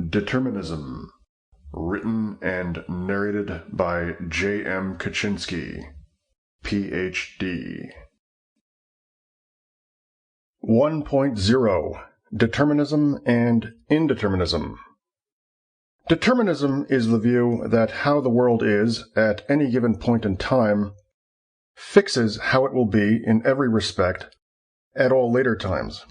Determinism, written and narrated by J.M. KUCZYNSKI, Ph.D. 1.0 Determinism and Indeterminism. Determinism is the view that how the world is at any given point in time fixes how it will be in every respect at all later times.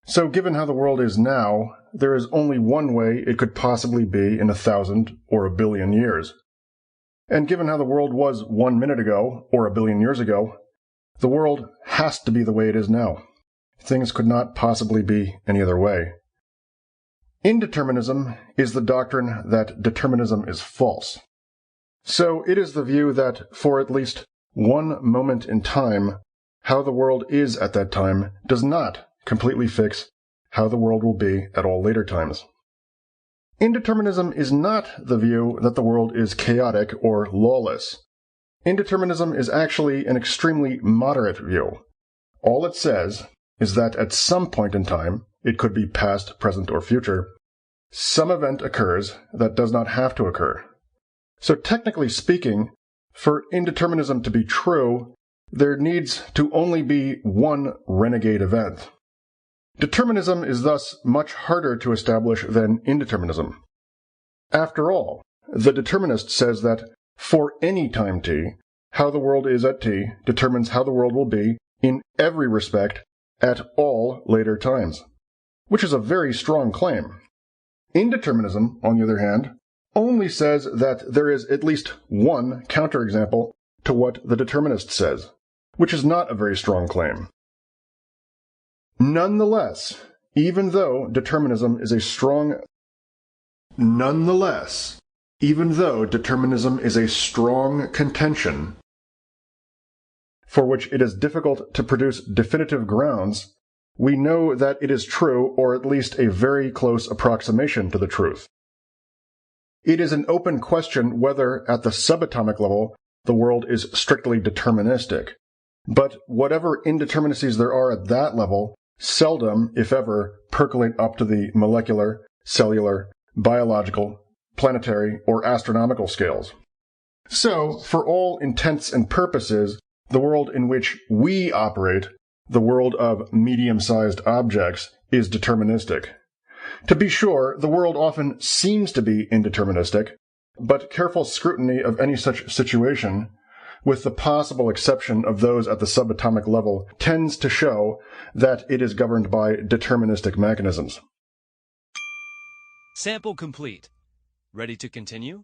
So given how the world is now, there is only one way it could possibly be in 1,000 or 1 billion years. And given how the world was 1 minute ago or 1 billion years ago, the world has to be the way it is now. Things could not possibly be any other way. Indeterminism is the doctrine that determinism is false. So it is the view that for at least one moment in time, how the world is at that time does not completely fix how the world will be at all later times. Indeterminism is not the view that the world is chaotic or lawless. Indeterminism is actually an extremely moderate view. All it says is that at some point in time, it could be past, present, or future, some event occurs that does not have to occur. So technically speaking, for indeterminism to be true, there needs to only be one renegade event. Determinism is thus much harder to establish than indeterminism. After all, the determinist says that for any time t, how the world is at t determines how the world will be in every respect at all later times, which is a very strong claim. Indeterminism, on the other hand, only says that there is at least one counterexample to what the determinist says, which is not a very strong claim. Nonetheless, even though determinism is a strong contention for which it is difficult to produce definitive grounds, we know that it is true, or at least a very close approximation to the truth. It is an open question whether, at the subatomic level, the world is strictly deterministic. But whatever indeterminacies there are at that level seldom, if ever, percolate up to the molecular, cellular, biological, planetary, or astronomical scales. So, for all intents and purposes, the world in which we operate, the world of medium-sized objects, is deterministic. To be sure, the world often seems to be indeterministic, but careful scrutiny of any such situation, with the possible exception of those at the subatomic level, tends to show that it is governed by deterministic mechanisms. Sample complete. Ready to continue?